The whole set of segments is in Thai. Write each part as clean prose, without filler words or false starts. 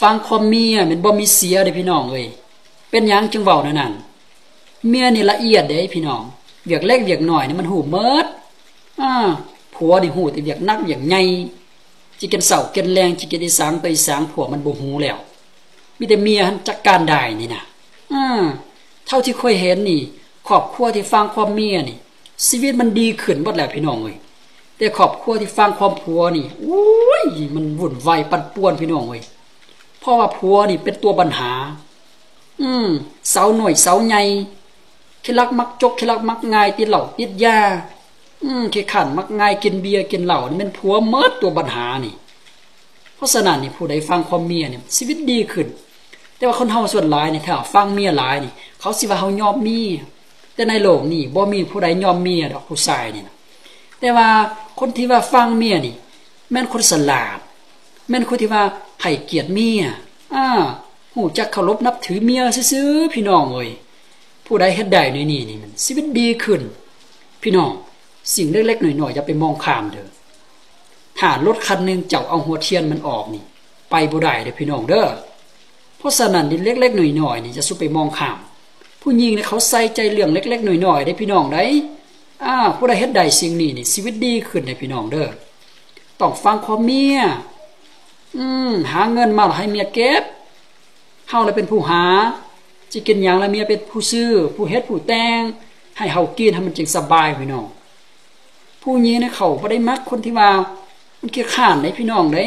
ฟังความเมียมันบ่มีเสียเด้พี่น้องเอ้ยเป็นหยังจึงเว้านั่นเมียนี่ละเอียดเด้พี่น้องเวียกเล็กเวียกน้อยนี่มันหูเมิดผัวนี่หูแต่เวียกนักเวียกใหญ่จิกินเสากินแรงจิกินอีสางไปอีสางผัวมันบ่ฮู้แล้วมีแต่เมียหันจัดการได้นี่นะเท่าที่เคยเห็นนี่ครอบครัวที่ฟังความเมียนี่ชีวิตมันดีขึ้นหมดแล้วพี่น้องเอ้ยแต่ครอบครัวที่ฟังความผัวนี่โอ้ยมันวุ่นวายปั่นป่วนพี่น้องเอ้ยเพราะว่าผัวนี่เป็นตัวปัญหาเสาหน่อยเสาใหญ่ขี้ลักมักจกขี้ลักมักง่ายติดเหล้าติดยาขี้ขันมักง่ายกินเบียร์กินเหล้านี่เป็นผัวเมิดตัวปัญหานี่เพราะฉะนั้นนี่ผู้ใดฟังความเมียนี่ชีวิตดีขึ้นแต่ว่าคนเฮาส่วนหลายนี่ถ้าฟังเมียหลายนี่เขาสิว่าเฮายอมเมียแต่ในโลกนี่บ่มีผู้ใดยอมเมียดอกผู้ชายนี่นะแต่ว่าคนที่ว่าฟังเมียนี่แม่นคนฉลาดแม่นคนที่ว่าให้เกียรติเมียฮู้จักเคารพนับถือเมียซื่อๆพี่น้องเอ้ยผู้ใดเฮ็ดได้นี่มันชีวิตดีขึ้นพี่น้องสิ่งเล็กๆน้อยๆอย่าไปมองข้ามเด้อถ้ารถคันนึงเจ้าเอาหัวเทียนมันออกนี่ไปบ่ได้เด้อพี่น้องเด้อเพราะฉะนั้นนี่เล็กๆน้อยๆนี่จะสุไปมองข้ามผู้หญิงเนี่ยเขาใส่ใจเรื่องเล็กๆน้อยๆได้พี่น้องได้ผู้ใดเฮ็ดได้สิ่งนี้นี่ชีวิตดีขึ้นได้พี่น้องเด้อต้องฟังความเมียหาเงินมาให้เมียเก็บเฮาเลยเป็นผู้หาสิกินหยังแล้วเมียเป็นผู้ซื้อผู้เฮ็ดผู้แต่งให้เฮากินให้มันจึงสบายพี่น้องผู้หญิงเนี่ยเขาบ่ได้มักคนที่ว่ามันขี้ข้านได้พี่น้องได้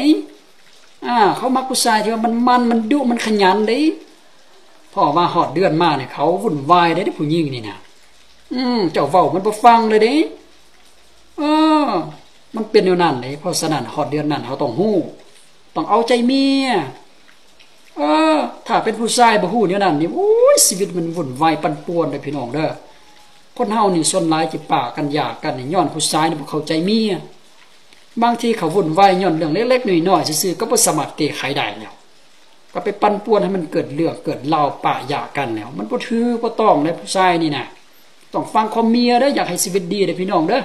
เขามักผู้ชายที่ว่ามันดุมันขยันได้พอว่าฮอดเดือนมาเนี่ยเขาวุ่นวายได้ผู้หญิงนี่นะเจ้าเว้ามันบ่ฟังเลยเด้มันเป็นแนวนั้นเด้เพราะฉะนั้นฮอดเดือนนั้นเขาต้องฮู้ต้องเอาใจเมียถ้าเป็นผู้ชายบ่ฮู้แนวนั้นนี่โอ้ยชีวิตมันวุ่นวายปั่นป่วนเด้พี่น้องเด้อคนเฮานี่ส่วนหลายสิปากกันหย่ากันนี่ย้อนผู้ชายนี่บ่เข้าใจเมียบางทีเขาวุ่นวายย้อนเรื่องเล็กๆน้อยๆซื่อๆก็บ่สามารถแก้ไขได้แล้วก็ไปปั่นป่วนให้มันเกิดเรื่องเกิดราวปะหย่ากันแล้วมันบ่ถือบ่ต้องเลยผู้ชายนี่น่ะต้องฟังความเมียเด้ออยากให้ชีวิตดีเด้อพี่น้องเด้อ